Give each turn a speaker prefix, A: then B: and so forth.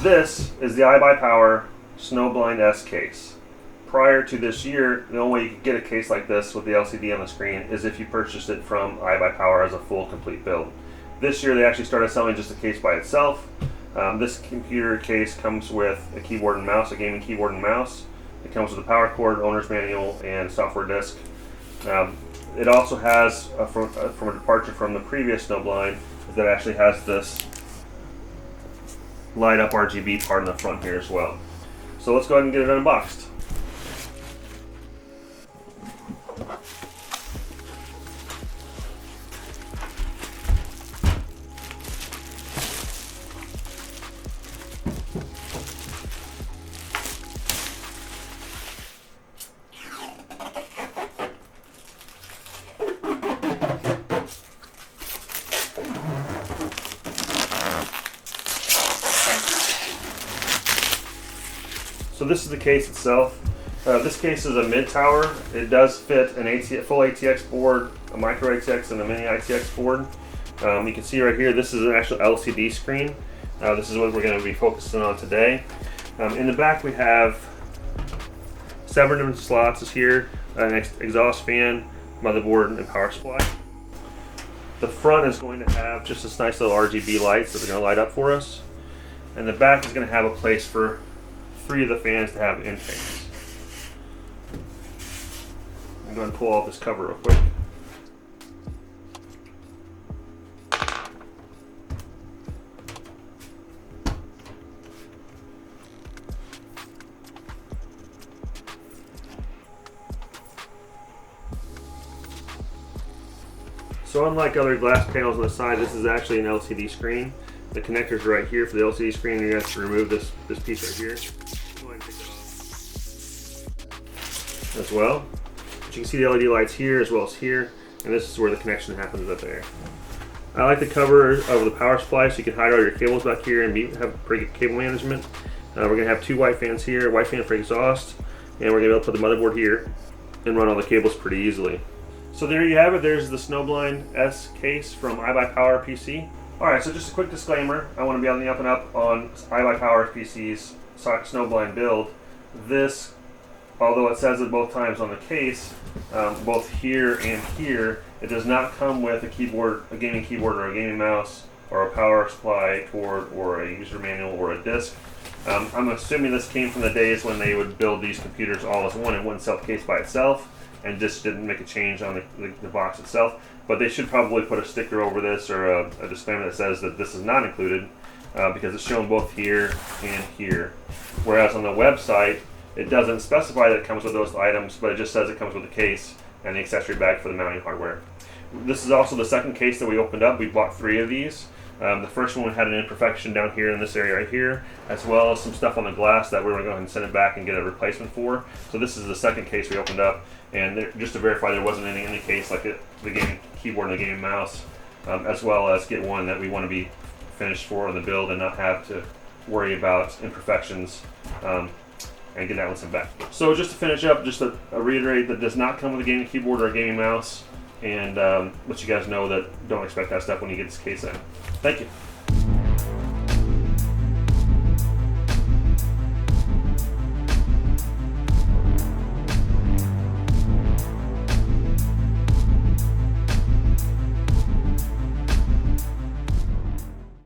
A: This is the iBuyPower Snowblind S Case. Prior to this year, the only way you could get a case like this with the LCD on the screen is if you purchased it from iBuyPower as a full complete build. This year they actually started selling just a case by itself. This computer case comes with a keyboard and mouse, a gaming keyboard and mouse. It comes with a power cord, owner's manual, and software disk. It also has, from a departure from the previous Snowblind, that actually has this light up RGB part in the front here as well. So let's go ahead and get it unboxed. So this is the case itself. This case is a mid-tower. It does fit an full ATX board, a micro ATX, and a mini ITX board. You can see right here, this is an actual LCD screen. This is what we're going to be focusing on today. In the back we have 7 different slots here, an exhaust fan, motherboard, and power supply. The front is going to have just this nice little RGB lights that are going to light up for us. And the back is going to have a place for 3 of the fans to have intakes. I'm going to pull off this cover real quick. So unlike other glass panels on the side, this is actually an LCD screen. The connector's right here for the LCD screen. You have to remove this piece right here. Go ahead and take that off as well. But you can see the LED lights here as well as here, and this is where the connection happens up there. I like the cover of the power supply so you can hide all your cables back here and have pretty good cable management. We're going to have 2 white fans here, white fan for exhaust, and we're going to be able to put the motherboard here and run all the cables pretty easily. So there you have it. There's the Snowblind S Case from iBuyPower PC. Alright, so just a quick disclaimer. I want to be on the up and up on iBuyPower PC's Snowblind build. This, although it says it both times on the case, both here and here, it does not come with a keyboard, a gaming keyboard or a gaming mouse, or a power supply cord, or a user manual, or a disc. I'm assuming this came from the days when they would build these computers all as one and wouldn't sell the case by itself, and just didn't make a change on the box itself. But they should probably put a sticker over this or a disclaimer that says that this is not included because it's shown both here and here. Whereas on the website, it doesn't specify that it comes with those items, but it just says it comes with a case and the accessory bag for the mounting hardware. This is also the second case that we opened up. We bought 3 of these. The first one had an imperfection down here in this area right here, as well as some stuff on the glass that we're going to go ahead and send it back and get a replacement for. So this is the second case we opened up, and just to verify there wasn't anything in the case like the gaming keyboard and the gaming mouse, as well as get one that we want to be finished for in the build and not have to worry about imperfections and get that one sent back. So just to finish up, just to reiterate that does not come with a gaming keyboard or a gaming mouse, and let you guys know that don't expect that stuff when you get this case in. Thank you.